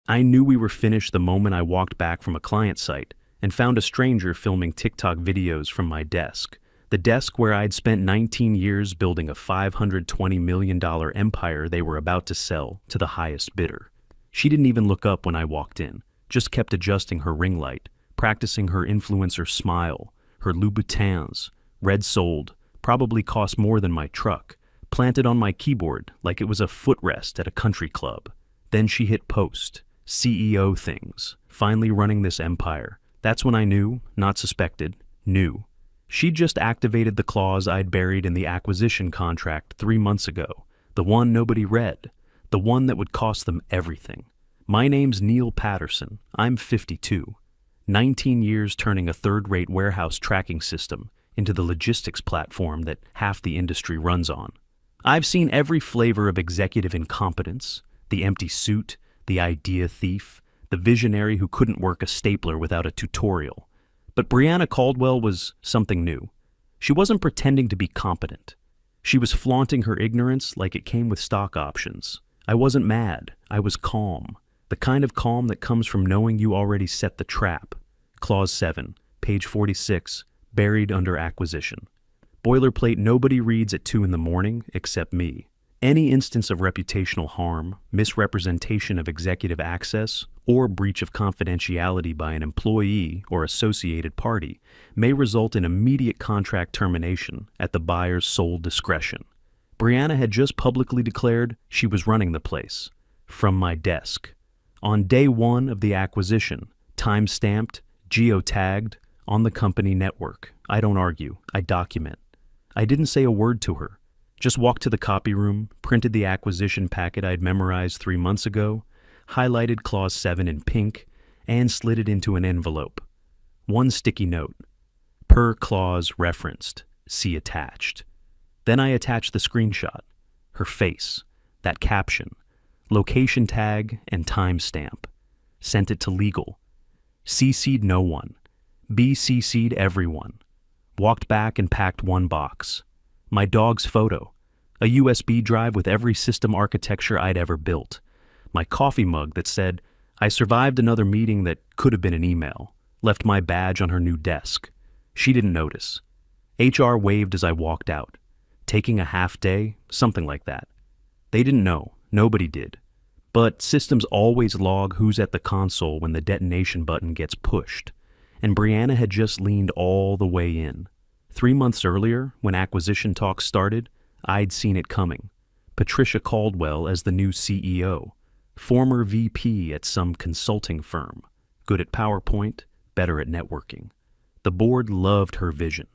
I knew we were finished the moment I walked back from a client site and found a stranger filming TikTok videos from my desk. The desk where I'd spent 19 years building a $520 million empire they were about to sell to the highest bidder. She didn't even look up when I walked in, just kept adjusting her ring light, practicing her influencer smile, her Louboutins, red soled, probably cost more than my truck, planted on my keyboard like it was a footrest at a country club. Then she hit post, CEO things, finally running this empire. That's when I knew, not suspected, knew. She'd just activated the clause I'd buried in the acquisition contract 3 months ago, the one nobody read, the one that would cost them everything. My name's Neil Patterson. I'm 52. 19 years turning a third-rate warehouse tracking system into the logistics platform that half the industry runs on. I've seen every flavor of executive incompetence, the empty suit, the idea thief, the visionary who couldn't work a stapler without a tutorial. But Brianna Caldwell was something new. She wasn't pretending to be competent. She was flaunting her ignorance like it came with stock options. I wasn't mad. I was calm. The kind of calm that comes from knowing you already set the trap. Clause 7, page 46, buried under acquisition. Boilerplate nobody reads at 2 in the morning except me. Any instance of reputational harm, misrepresentation of executive access, or breach of confidentiality by an employee or associated party may result in immediate contract termination at the buyer's sole discretion. Brianna had just publicly declared she was running the place. From my desk. On day 1 of the acquisition, time-stamped, geotagged, on the company network. I don't argue, I document. I didn't say a word to her. Just walked to the copy room, printed the acquisition packet I'd memorized 3 months ago, highlighted Clause 7 in pink, and slid it into an envelope. One sticky note. Per clause referenced. See attached. Then I attached the screenshot. Her face. That caption. Location tag and timestamp. Sent it to legal. CC'd no one. BCC'd everyone. Walked back and packed one box. My dog's photo, a USB drive with every system architecture I'd ever built, my coffee mug that said, I survived another meeting that could have been an email, left my badge on her new desk. She didn't notice. HR waved as I walked out. Taking a half day, something like that. They didn't know, nobody did. But systems always log who's at the console when the detonation button gets pushed, and Brianna had just leaned all the way in. 3 months earlier, when acquisition talks started, I'd seen it coming. Patricia Caldwell as the new CEO, former VP at some consulting firm, good at PowerPoint, better at networking. The board loved her vision.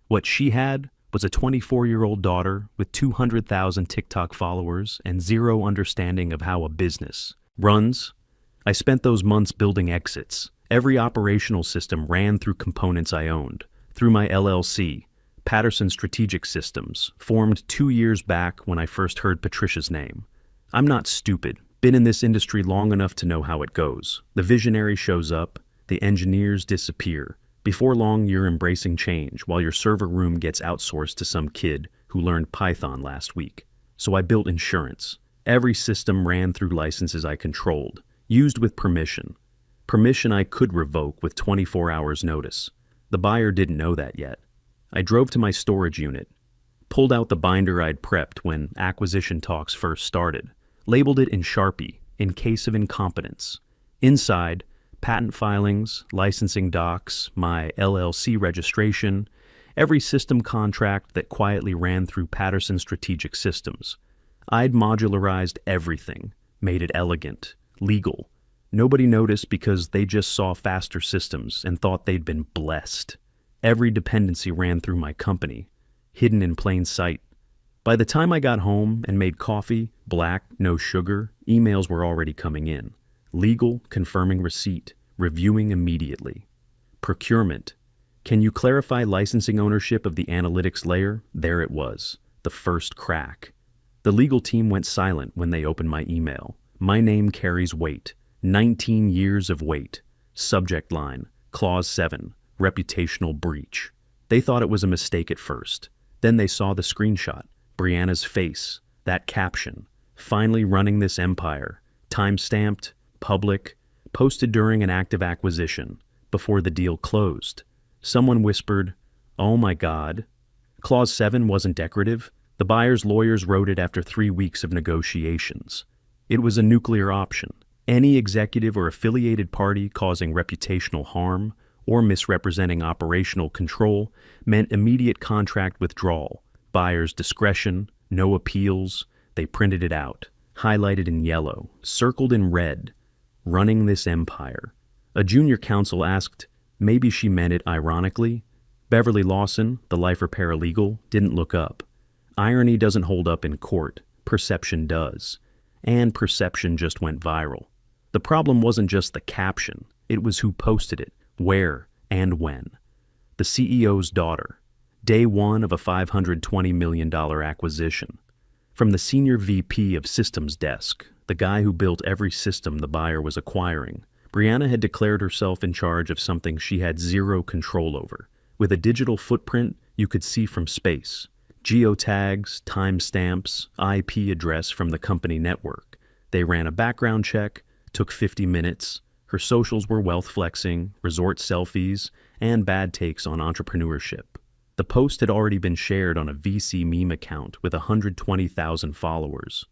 What she had was a 24-year-old daughter with 200,000 TikTok followers and zero understanding of how a business runs. I spent those months building exits. Every operational system ran through components I owned. Through my LLC, Patterson Strategic Systems, formed 2 years back when I first heard Patricia's name. I'm not stupid, been in this industry long enough to know how it goes. The visionary shows up, the engineers disappear. Before long, you're embracing change while your server room gets outsourced to some kid who learned Python last week. So I built insurance. Every system ran through licenses I controlled, used with permission. Permission I could revoke with 24 hours notice. The buyer didn't know that yet. I drove to my storage unit, pulled out the binder I'd prepped when acquisition talks first started, labeled it in Sharpie, in case of incompetence. Inside, patent filings, licensing docs, my LLC registration, every system contract that quietly ran through Patterson Strategic Systems. I'd modularized everything, made it elegant, legal. Nobody noticed because they just saw faster systems and thought they'd been blessed. Every dependency ran through my company, hidden in plain sight. By the time I got home and made coffee, black, no sugar, emails were already coming in. Legal, confirming receipt, reviewing immediately. Procurement. Can you clarify licensing ownership of the analytics layer? There it was, the first crack. The legal team went silent when they opened my email. My name carries weight. 19 years of weight. Subject line, Clause 7, reputational breach. They thought it was a mistake at first. Then they saw the screenshot, Brianna's face, that caption, finally running this empire, time-stamped, public, posted during an active acquisition, before the deal closed. Someone whispered, "Oh my God." Clause 7 wasn't decorative. The buyer's lawyers wrote it after 3 weeks of negotiations. It was a nuclear option. Any executive or affiliated party causing reputational harm or misrepresenting operational control meant immediate contract withdrawal, buyer's discretion, no appeals. They printed it out, highlighted in yellow, circled in red, "Running this empire." A junior counsel asked, maybe she meant it ironically. Beverly Lawson, the lifer paralegal, didn't look up. Irony doesn't hold up in court, perception does. And perception just went viral. The problem wasn't just the caption, it was who posted it, where, and when. The CEO's daughter. Day one of a $520 million acquisition. From the senior VP of systems desk, the guy who built every system the buyer was acquiring, Brianna had declared herself in charge of something she had zero control over. With a digital footprint you could see from space. Geotags, timestamps, IP address from the company network. They ran a background check, took 50 minutes. Her socials were wealth flexing, resort selfies, and bad takes on entrepreneurship. The post had already been shared on a VC meme account with 120,000 followers.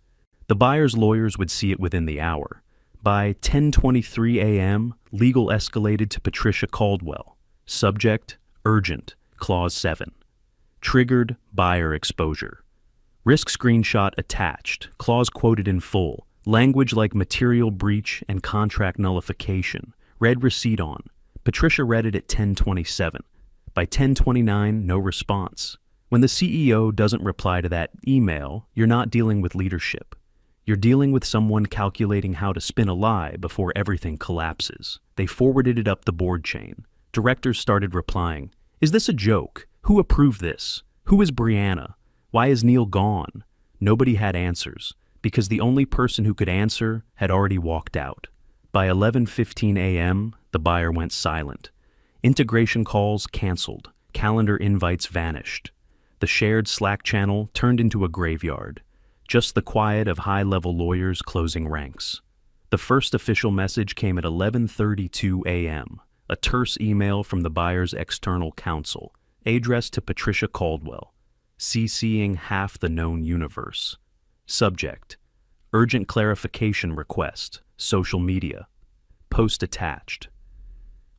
The buyer's lawyers would see it within the hour. By 10:23 a.m., legal escalated to Patricia Caldwell. Subject, urgent, clause 7. Triggered, buyer exposure. Risk screenshot attached, clause quoted in full. Language like material breach and contract nullification. Read receipt on. Patricia read it at 10:27. By 10:29, no response. When the CEO doesn't reply to that email, you're not dealing with leadership. You're dealing with someone calculating how to spin a lie before everything collapses. They forwarded it up the board chain. Directors started replying, "Is this a joke? Who approved this? Who is Brianna? Why is Neil gone?" Nobody had answers, because the only person who could answer had already walked out. By 11:15 a.m., the buyer went silent. Integration calls canceled. Calendar invites vanished. The shared Slack channel turned into a graveyard. Just the quiet of high-level lawyers closing ranks. The first official message came at 11:32 a.m., a terse email from the buyer's external counsel, addressed to Patricia Caldwell, CCing half the known universe. Subject, urgent clarification request, social media. Post attached.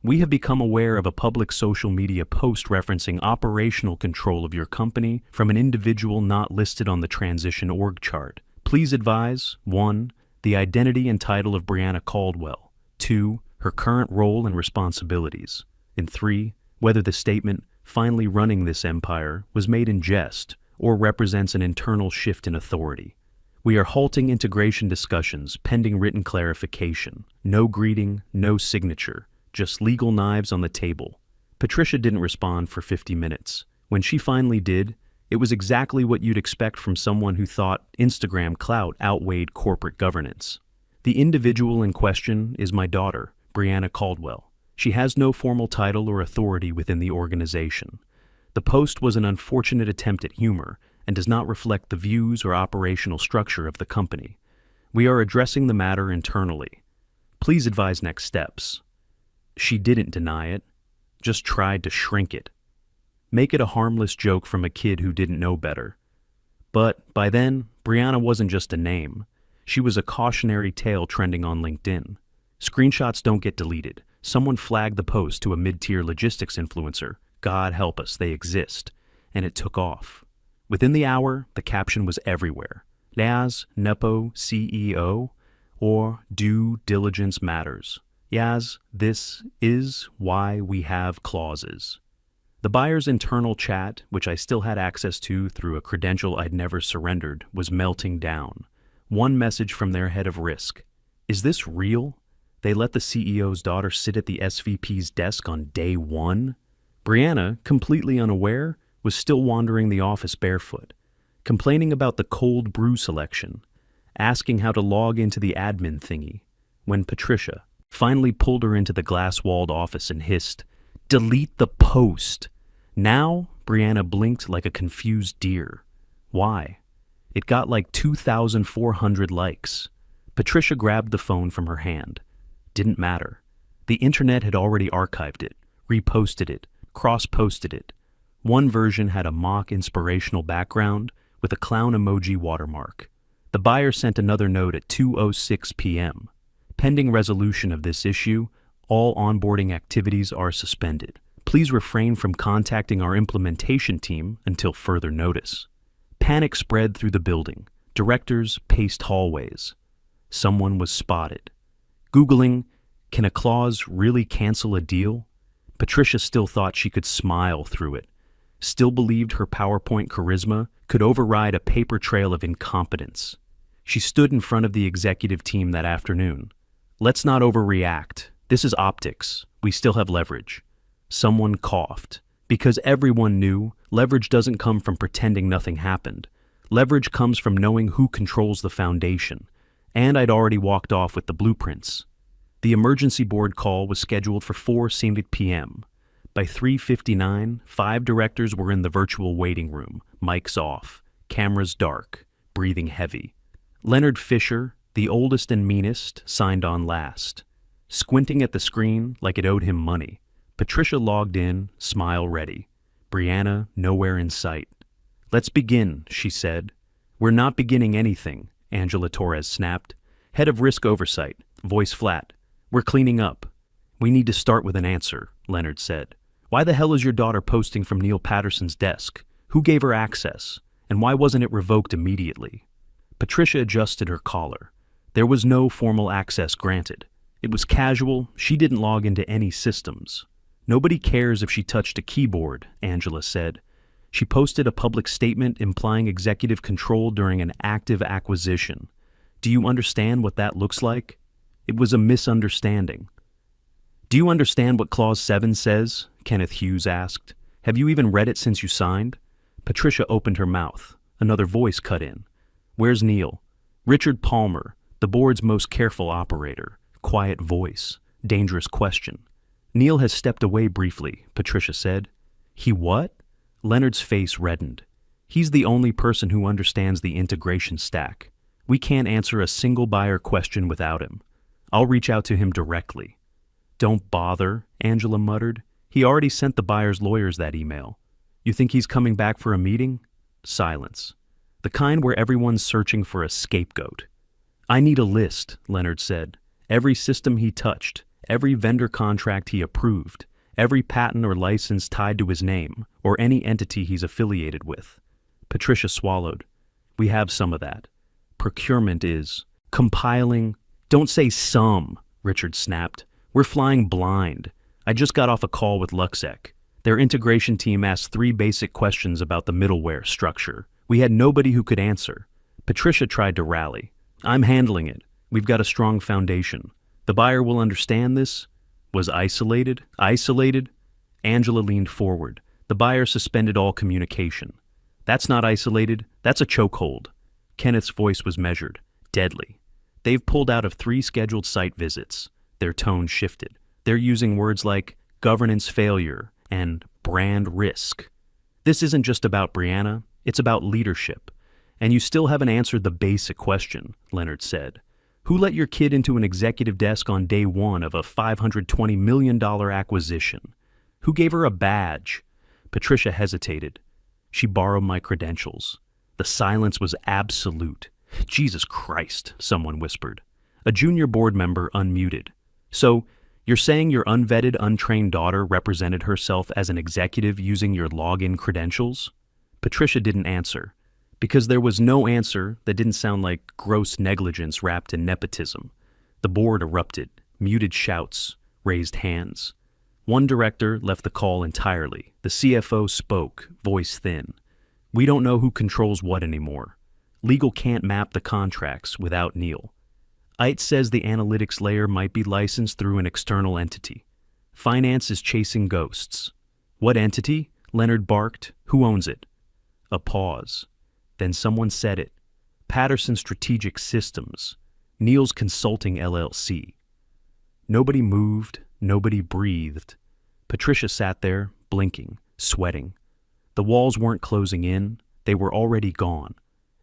We have become aware of a public social media post referencing operational control of your company from an individual not listed on the transition org chart. Please advise 1. The identity and title of Brianna Caldwell. 2. Her current role and responsibilities. And 3. Whether the statement, "finally running this empire," was made in jest or represents an internal shift in authority. We are halting integration discussions pending written clarification. No greeting, no signature. Just legal knives on the table. Patricia didn't respond for 50 minutes. When she finally did, it was exactly what you'd expect from someone who thought Instagram clout outweighed corporate governance. The individual in question is my daughter, Brianna Caldwell. She has no formal title or authority within the organization. The post was an unfortunate attempt at humor and does not reflect the views or operational structure of the company. We are addressing the matter internally. Please advise next steps. She didn't deny it, just tried to shrink it. Make it a harmless joke from a kid who didn't know better. But by then, Brianna wasn't just a name. She was a cautionary tale trending on LinkedIn. Screenshots don't get deleted. Someone flagged the post to a mid-tier logistics influencer. God help us, they exist. And it took off. Within the hour, the caption was everywhere. Yaz, Nepo, CEO, or due diligence matters. Yaz, this is why we have clauses. The buyer's internal chat, which I still had access to through a credential I'd never surrendered, was melting down. One message from their head of risk. Is this real? They let the CEO's daughter sit at the SVP's desk on day one? Brianna, completely unaware, was still wandering the office barefoot, complaining about the cold brew selection, asking how to log into the admin thingy, when Patricia finally pulled her into the glass-walled office and hissed, "Delete the post." Now, Brianna blinked like a confused deer. Why? It got like 2,400 likes. Patricia grabbed the phone from her hand. didn't matter. The internet had already archived it, reposted it, cross-posted it. One version had a mock inspirational background with a clown emoji watermark. The buyer sent another note at 2:06 p.m. Pending resolution of this issue, all onboarding activities are suspended. Please refrain from contacting our implementation team until further notice. Panic spread through the building. Directors paced hallways. Someone was spotted. Googling, "Can a clause really cancel a deal?" Patricia still thought she could smile through it. Still believed her PowerPoint charisma could override a paper trail of incompetence. She stood in front of the executive team that afternoon. "Let's not overreact. This is optics. We still have leverage." Someone coughed. Because everyone knew, leverage doesn't come from pretending nothing happened. Leverage comes from knowing who controls the foundation. And I'd already walked off with the blueprints. The emergency board call was scheduled for 4 p.m. By 3:59, 5 directors were in the virtual waiting room, mics off, cameras dark, breathing heavy. Leonard Fisher, the oldest and meanest, signed on last. Squinting at the screen like it owed him money, Patricia logged in, smile ready. Brianna nowhere in sight. "Let's begin," she said. "We're not beginning anything," Angela Torres snapped. Head of Risk Oversight, voice flat. "We're cleaning up." "We need to start with an answer," Leonard said. "Why the hell is your daughter posting from Neil Patterson's desk? Who gave her access? And why wasn't it revoked immediately?" Patricia adjusted her collar. There was no formal access granted. It was casual. She didn't log into any systems. "Nobody cares if she touched a keyboard," Angela said. She posted a public statement implying executive control during an active acquisition. "Do you understand what that looks like?" It was a misunderstanding. "Do you understand what Clause 7 says?" Kenneth Hughes asked. "Have you even read it since you signed?" Patricia opened her mouth. Another voice cut in. "Where's Neil?" "Richard Palmer, the board's most careful operator." Quiet voice. Dangerous question. "Neil has stepped away briefly," Patricia said. "He what?" Leonard's face reddened. "He's the only person who understands the integration stack. We can't answer a single buyer question without him. I'll reach out to him directly." "Don't bother," Angela muttered. "He already sent the buyer's lawyers that email. You think he's coming back for a meeting?" Silence. The kind where everyone's searching for a scapegoat. "I need a list," Leonard said. "Every system he touched, every vendor contract he approved, every patent or license tied to his name, or any entity he's affiliated with." Patricia swallowed. "We have some of that. Procurement is compiling." "Don't say some," Richard snapped. "We're flying blind. I just got off a call with Luxec. Their integration team asked 3 basic questions about the middleware structure. We had nobody who could answer." Patricia tried to rally. "I'm handling it. We've got a strong foundation. The buyer will understand this." "Was isolated?" "Isolated?" Angela leaned forward. "The buyer suspended all communication." "That's not isolated. That's a chokehold." Kenneth's voice was measured. Deadly. "They've pulled out of 3 scheduled site visits." Their tone shifted. "They're using words like governance failure and brand risk. This isn't just about Brianna. It's about leadership. And you still haven't answered the basic question," Leonard said. "Who let your kid into an executive desk on day 1 of a $520 million acquisition? Who gave her a badge?" Patricia hesitated. "She borrowed my credentials." The silence was absolute. "Jesus Christ," someone whispered. A junior board member unmuted. "So, you're saying your unvetted, untrained daughter represented herself as an executive using your login credentials?" Patricia didn't answer. Because there was no answer that didn't sound like gross negligence wrapped in nepotism. The board erupted, muted shouts, raised hands. One director left the call entirely. The CFO spoke, voice thin. "We don't know who controls what anymore. Legal can't map the contracts without Neil. IT says the analytics layer might be licensed through an external entity. Finance is chasing ghosts." "What entity?" Leonard barked. "Who owns it?" A pause. Then someone said it. "Patterson Strategic Systems. Neil's Consulting LLC." Nobody moved. Nobody breathed. Patricia sat there, blinking, sweating. The walls weren't closing in. They were already gone.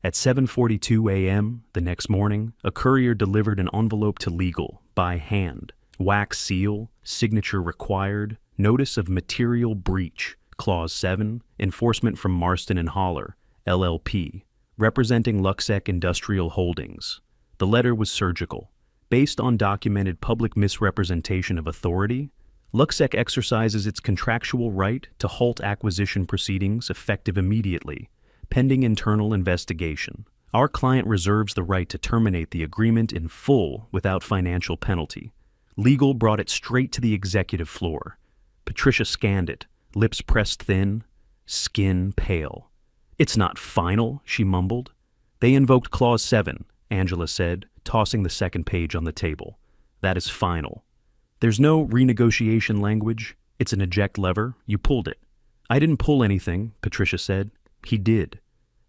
At 7:42 a.m. the next morning, a courier delivered an envelope to legal, by hand, Wax seal, signature required, notice of material breach, Clause 7, enforcement from Marston and Holler, LLP, representing Luxec Industrial Holdings. The letter was surgical. Based on documented public misrepresentation of authority, Luxec exercises its contractual right to halt acquisition proceedings effective immediately, pending internal investigation. Our client reserves the right to terminate the agreement in full without financial penalty. Legal brought it straight to the executive floor. Patricia scanned it, lips pressed thin, skin pale. "It's not final," she mumbled. "They invoked Clause 7, Angela said, tossing the second page on the table. "That is final. There's no renegotiation language. It's an eject lever. You pulled it." "I didn't pull anything," Patricia said. "He did.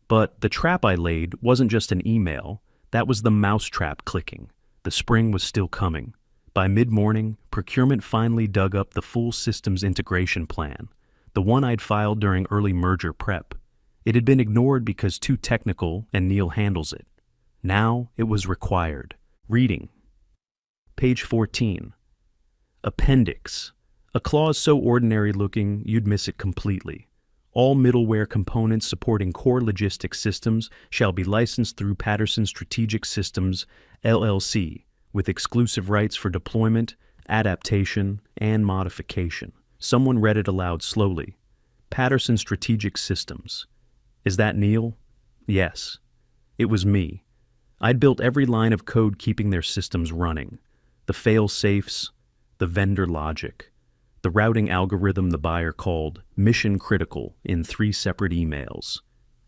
But the trap I laid wasn't just an email. That was the mousetrap clicking. The spring was still coming. By mid-morning, procurement finally dug up the full systems integration plan, the one I'd filed during early merger prep. It had been ignored because too technical and Neil handles it. Now it was required. Reading. Page 14. Appendix. A clause so ordinary-looking you'd miss it completely. All middleware components supporting core logistics systems shall be licensed through Patterson Strategic Systems, LLC, with exclusive rights for deployment, adaptation, and modification. Someone read it aloud slowly. Patterson Strategic Systems. Is that Neil? Yes. It was me. I'd built every line of code keeping their systems running. The fail-safes, the vendor logic, the routing algorithm the buyer called mission critical in 3 separate emails.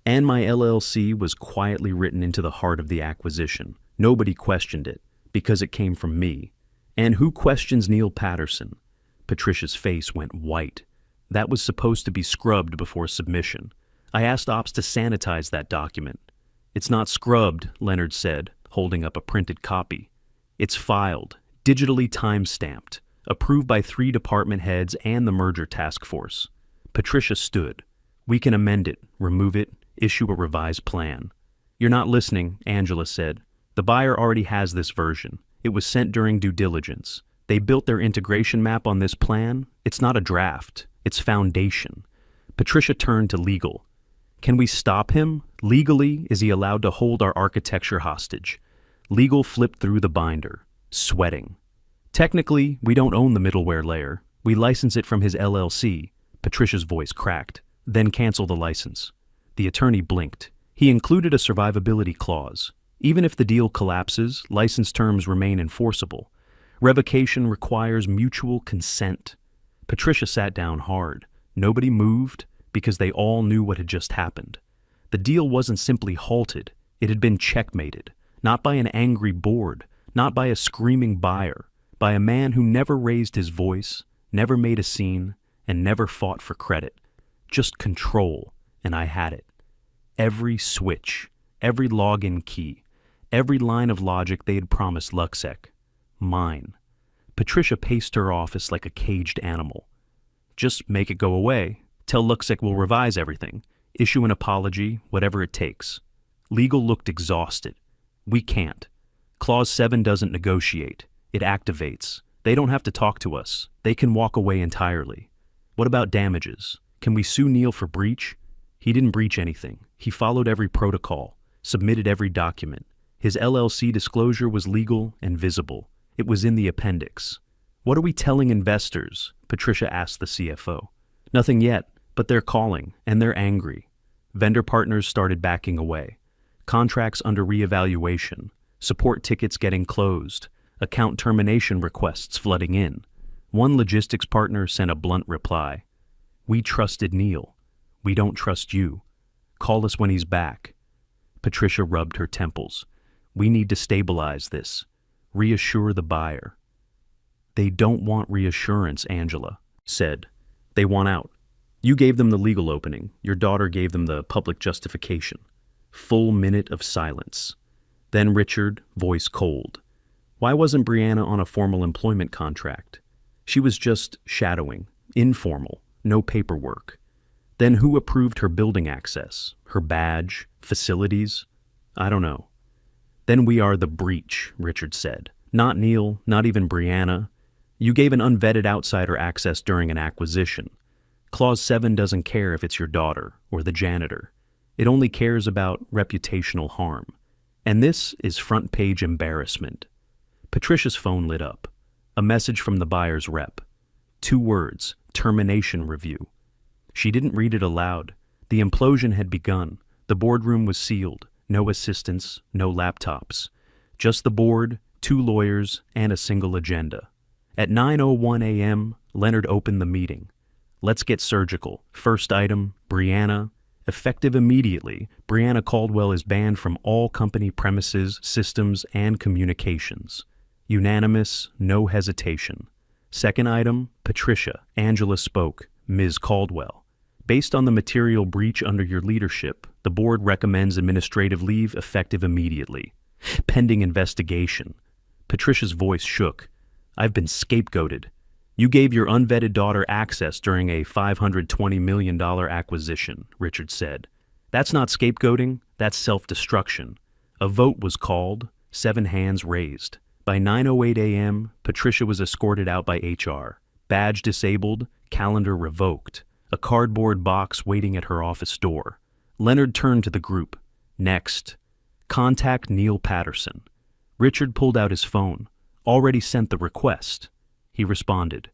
And my LLC was quietly written into the heart of the acquisition. Nobody questioned it, because it came from me. And who questions Neil Patterson? Patricia's face went white. That was supposed to be scrubbed before submission. I asked Ops to sanitize that document. "It's not scrubbed," Leonard said, holding up a printed copy. "It's filed, digitally time-stamped, approved by 3 department heads and the merger task force." Patricia stood. "We can amend it, remove it, issue a revised plan." "You're not listening," Angela said. "The buyer already has this version. It was sent during due diligence. They built their integration map on this plan. It's not a draft. It's foundation." Patricia turned to legal. "Can we stop him? Legally, is he allowed to hold our architecture hostage?" Legal flipped through the binder, sweating. "Technically, we don't own the middleware layer. We license it from his LLC." Patricia's voice cracked. "Then cancel the license." The attorney blinked. He included a survivability clause. Even if the deal collapses, license terms remain enforceable. Revocation requires mutual consent. Patricia sat down hard. Nobody moved because they all knew what had just happened. The deal wasn't simply halted. It had been checkmated. Not by an angry board, not by a screaming buyer, by a man who never raised his voice, never made a scene, and never fought for credit. Just control, and I had it. Every switch, every login key, every line of logic they had promised Luxec. Mine. Patricia paced her office like a caged animal. "Just make it go away. Tell Luxec we'll revise everything. Issue an apology, whatever it takes." Legal looked exhausted. "We can't. Clause 7 doesn't negotiate. It activates. They don't have to talk to us. They can walk away entirely." "What about damages? Can we sue Neil for breach?" "He didn't breach anything. He followed every protocol, submitted every document. His LLC disclosure was legal and visible. It was in the appendix." "What are we telling investors?" Patricia asked the CFO. "Nothing yet, but they're calling, and they're angry." Vendor partners started backing away. Contracts under reevaluation, support tickets getting closed, account termination requests flooding in. One logistics partner sent a blunt reply. "We trusted Neil. We don't trust you. Call us when he's back." Patricia rubbed her temples. "We need to stabilize this. Reassure the buyer." "They don't want reassurance," Angela said. "They want out. You gave them the legal opening. Your daughter gave them the public justification." Full minute of silence. Then Richard, voice cold. "Why wasn't Brianna on a formal employment contract?" "She was just shadowing, informal, no paperwork." "Then who approved her building access, her badge, facilities?" "I don't know." "Then we are the breach," Richard said. "Not Neil, not even Brianna. You gave an unvetted outsider access during an acquisition. Clause 7 doesn't care if it's your daughter or the janitor. It only cares about reputational harm. And this is front-page embarrassment. Patricia's phone lit up. A message from the buyer's rep. 2 words, termination review. She didn't read it aloud. The implosion had begun. The boardroom was sealed. No assistants, no laptops. Just the board, 2 lawyers, and a single agenda. At 9:01 a.m., Leonard opened the meeting. Let's get surgical. First item, Brianna. Effective immediately, Brianna Caldwell is banned from all company premises, systems, and communications. Unanimous, no hesitation. Second item, Patricia. Angela spoke. Ms. Caldwell. Based on the material breach under your leadership, the board recommends administrative leave effective immediately. Pending investigation. Patricia's voice shook. I've been scapegoated. You gave your unvetted daughter access during a $520 million acquisition, Richard said. That's not scapegoating, that's self-destruction. A vote was called, 7 hands raised. By 9:08 a.m., Patricia was escorted out by HR. Badge disabled, calendar revoked. A cardboard box waiting at her office door. Leonard turned to the group. Next. Contact Neil Patterson. Richard pulled out his phone. Already sent the request. He responded.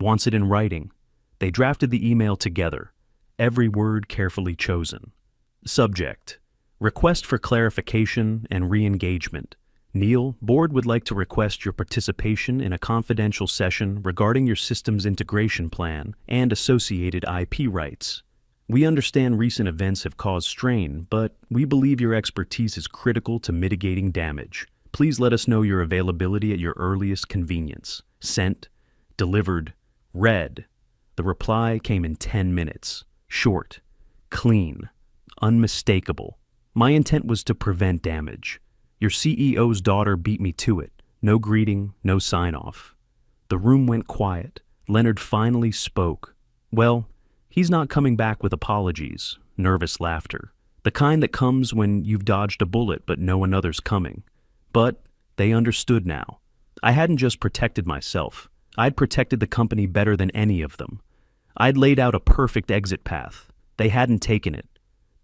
Wants it in writing. They drafted the email together. Every word carefully chosen. Subject. Request for clarification and re-engagement. Neil, board would like to request your participation in a confidential session regarding your systems integration plan and associated IP rights. We understand recent events have caused strain, but we believe your expertise is critical to mitigating damage. Please let us know your availability at your earliest convenience. Sent, delivered, read. The reply came in 10 minutes. Short, clean, unmistakable. My intent was to prevent damage. Your CEO's daughter beat me to it. No greeting, no sign-off. The room went quiet. Leonard finally spoke. Well, he's not coming back with apologies. Nervous laughter. The kind that comes when you've dodged a bullet but know another's coming. But they understood now. I hadn't just protected myself. I'd protected the company better than any of them. I'd laid out a perfect exit path. They hadn't taken it.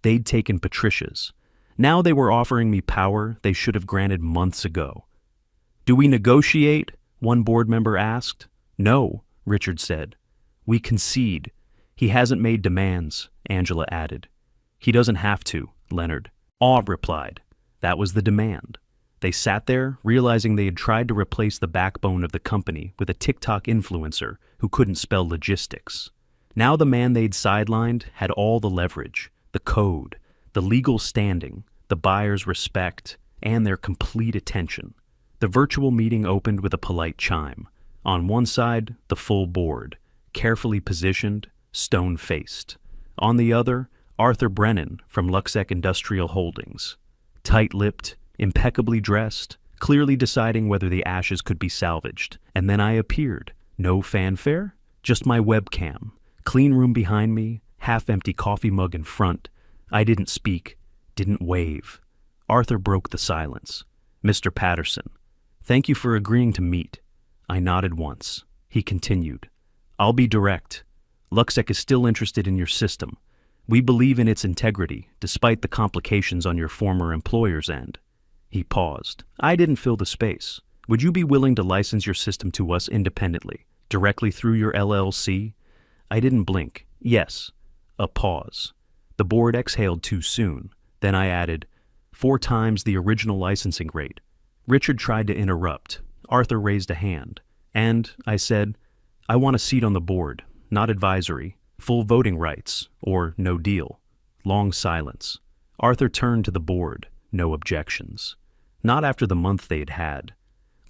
They'd taken Patricia's. Now they were offering me power they should have granted months ago. Do we negotiate? One board member asked. No, Richard said. We concede. He hasn't made demands, Angela added. He doesn't have to, Leonard. Awe replied. That was the demand. They sat there, realizing they had tried to replace the backbone of the company with a TikTok influencer who couldn't spell logistics. Now the man they'd sidelined had all the leverage, the code, the legal standing, the buyer's respect, and their complete attention. The virtual meeting opened with a polite chime. On one side, the full board, carefully positioned, stone-faced. On the other, Arthur Brennan from Luxec Industrial Holdings. Tight-lipped, impeccably dressed, clearly deciding whether the ashes could be salvaged. And then I appeared. No fanfare, just my webcam. Clean room behind me, half-empty coffee mug in front. I didn't speak, didn't wave. Arthur broke the silence. Mr. Patterson, thank you for agreeing to meet. I nodded once. He continued. I'll be direct. Luxec is still interested in your system. We believe in its integrity, despite the complications on your former employer's end. He paused. I didn't fill the space. Would you be willing to license your system to us independently, directly through your LLC? I didn't blink. Yes. A pause. The board exhaled too soon. Then I added, 4 times the original licensing rate. Richard tried to interrupt. Arthur raised a hand. And, I said, I want a seat on the board, not advisory, full voting rights, or no deal. Long silence. Arthur turned to the board. No objections. Not after the month they'd had.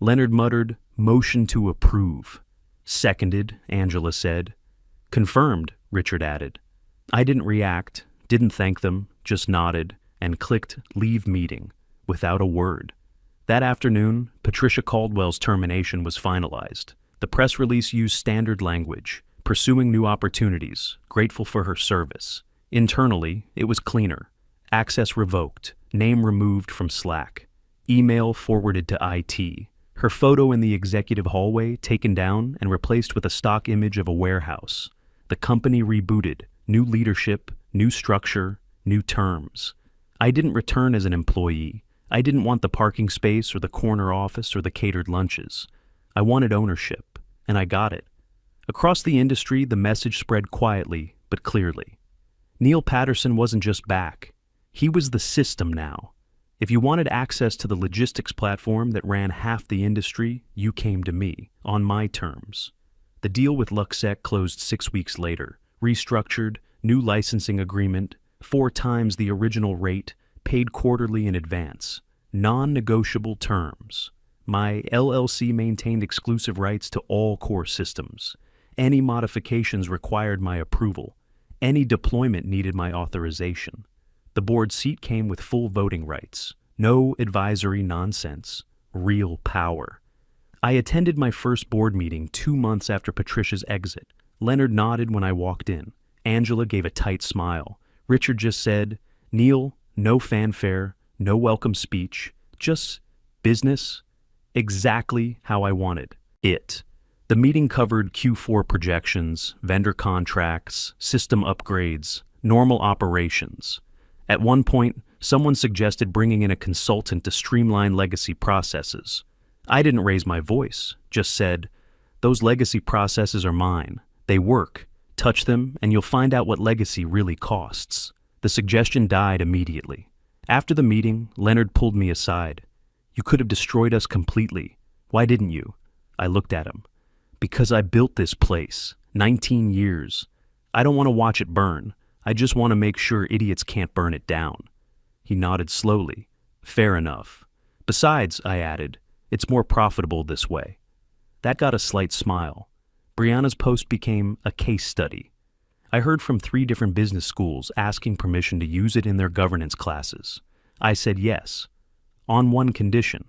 Leonard muttered, motion to approve. Seconded, Angela said. Confirmed, Richard added. I didn't react, didn't thank them, just nodded, and clicked leave meeting, without a word. That afternoon, Patricia Caldwell's termination was finalized. The press release used standard language, pursuing new opportunities, grateful for her service. Internally, it was cleaner. Access revoked, name removed from Slack. Email forwarded to IT. Her photo in the executive hallway taken down and replaced with a stock image of a warehouse. The company rebooted, new leadership, new structure, new terms. I didn't return as an employee. I didn't want the parking space or the corner office or the catered lunches. I wanted ownership, and I got it. Across the industry, the message spread quietly but clearly. Neil Patterson wasn't just back. He was the system now. If you wanted access to the logistics platform that ran half the industry, you came to me, on my terms. The deal with Luxec closed 6 weeks later, restructured, new licensing agreement, 4 times the original rate, paid quarterly in advance, non-negotiable terms. My LLC maintained exclusive rights to all core systems. Any modifications required my approval. Any deployment needed my authorization. The board seat came with full voting rights. No advisory nonsense. Real power. I attended my first board meeting 2 months after Patricia's exit. Leonard nodded when I walked in. Angela gave a tight smile. Richard just said, "Neil, no fanfare, no welcome speech, just business." Exactly how I wanted it. The meeting covered Q4 projections, vendor contracts, system upgrades, normal operations. At one point, someone suggested bringing in a consultant to streamline legacy processes. I didn't raise my voice, just said, "Those legacy processes are mine. They work. Touch them, and you'll find out what legacy really costs." The suggestion died immediately. After the meeting, Leonard pulled me aside. "You could have destroyed us completely. Why didn't you?" I looked at him. "Because I built this place. 19 years. I don't want to watch it burn. I just want to make sure idiots can't burn it down." He nodded slowly. "Fair enough. Besides," I added, "it's more profitable this way." That got a slight smile. Brianna's post became a case study. I heard from 3 different business schools asking permission to use it in their governance classes. I said yes, on one condition.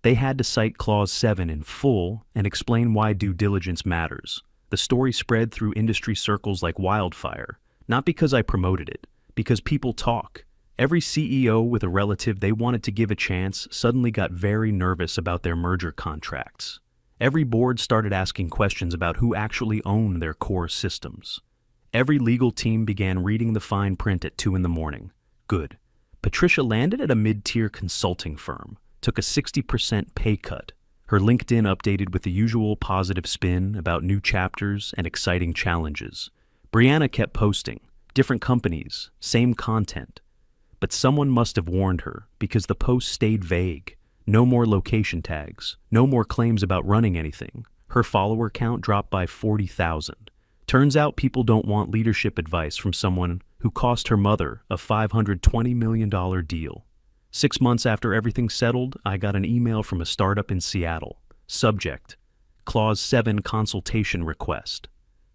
They had to cite Clause 7 in full and explain why due diligence matters. The story spread through industry circles like wildfire, not because I promoted it, because people talk. Every CEO with a relative they wanted to give a chance suddenly got very nervous about their merger contracts. Every board started asking questions about who actually owned their core systems. Every legal team began reading the fine print at 2 in the morning. Good. Patricia landed at a mid-tier consulting firm, took a 60% pay cut. Her LinkedIn updated with the usual positive spin about new chapters and exciting challenges. Brianna kept posting, different companies, same content. But someone must have warned her, because the post stayed vague. No more location tags, no more claims about running anything. Her follower count dropped by 40,000. Turns out people don't want leadership advice from someone who cost her mother a $520 million deal. 6 months after everything settled, I got an email from a startup in Seattle. Subject: Clause 7 consultation request.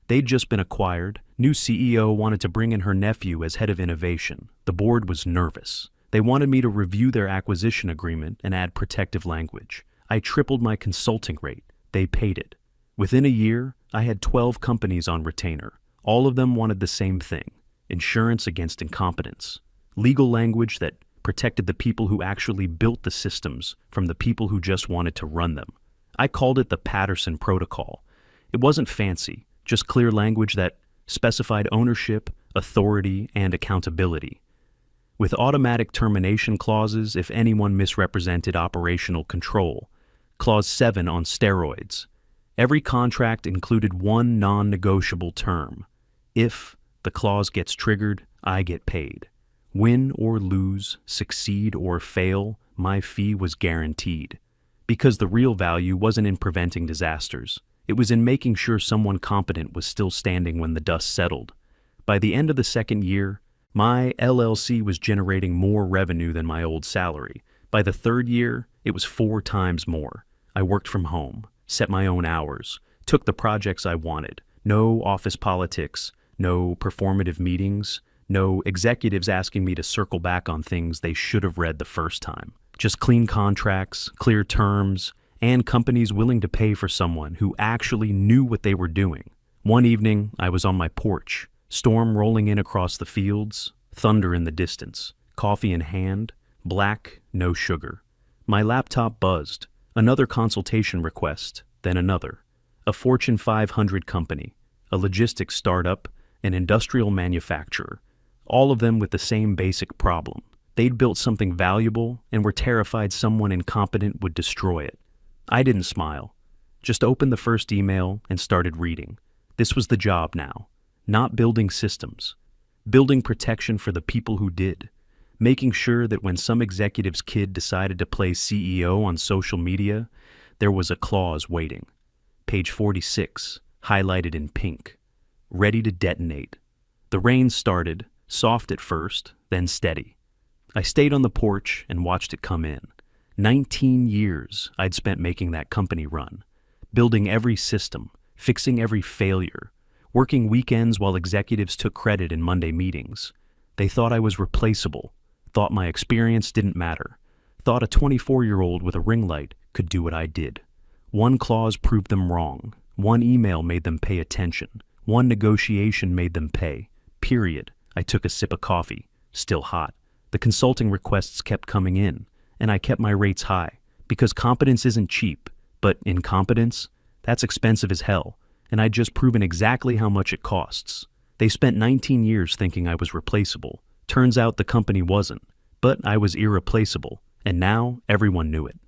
They'd just been acquired. New CEO wanted to bring in her nephew as head of innovation. The board was nervous. They wanted me to review their acquisition agreement and add protective language. I tripled my consulting rate. They paid it. Within a year, I had 12 companies on retainer. All of them wanted the same thing: insurance against incompetence. Legal language that protected the people who actually built the systems from the people who just wanted to run them. I called it the Patterson Protocol. It wasn't fancy, just clear language that specified ownership, authority, and accountability. With automatic termination clauses if anyone misrepresented operational control. Clause 7 on steroids. Every contract included one non-negotiable term. If the clause gets triggered, I get paid. Win or lose, succeed or fail, my fee was guaranteed. Because the real value wasn't in preventing disasters. It was in making sure someone competent was still standing when the dust settled. By the end of the 2nd year, my LLC was generating more revenue than my old salary. By the 3rd year, it was 4 times more. I worked from home, set my own hours, took the projects I wanted. No office politics, no performative meetings, no executives asking me to circle back on things they should have read the first time. Just clean contracts, clear terms, and companies willing to pay for someone who actually knew what they were doing. One evening, I was on my porch, storm rolling in across the fields, thunder in the distance, coffee in hand, black, no sugar. My laptop buzzed. Another consultation request, then another. A Fortune 500 company, a logistics startup, an industrial manufacturer, all of them with the same basic problem. They'd built something valuable and were terrified someone incompetent would destroy it. I didn't smile. Just opened the first email and started reading. This was the job now. Not building systems. Building protection for the people who did. Making sure that when some executive's kid decided to play CEO on social media, there was a clause waiting. Page 46, highlighted in pink. Ready to detonate. The rain started, soft at first, then steady. I stayed on the porch and watched it come in. 19 years I'd spent making that company run. Building every system, fixing every failure, working weekends while executives took credit in Monday meetings. They thought I was replaceable, thought my experience didn't matter, thought a 24-year-old with a ring light could do what I did. One clause proved them wrong. One email made them pay attention. One negotiation made them pay. Period. I took a sip of coffee, still hot. The consulting requests kept coming in, and I kept my rates high, because competence isn't cheap, but incompetence, that's expensive as hell, and I'd just proven exactly how much it costs. They spent 19 years thinking I was replaceable. Turns out the company wasn't, but I was irreplaceable, and now everyone knew it.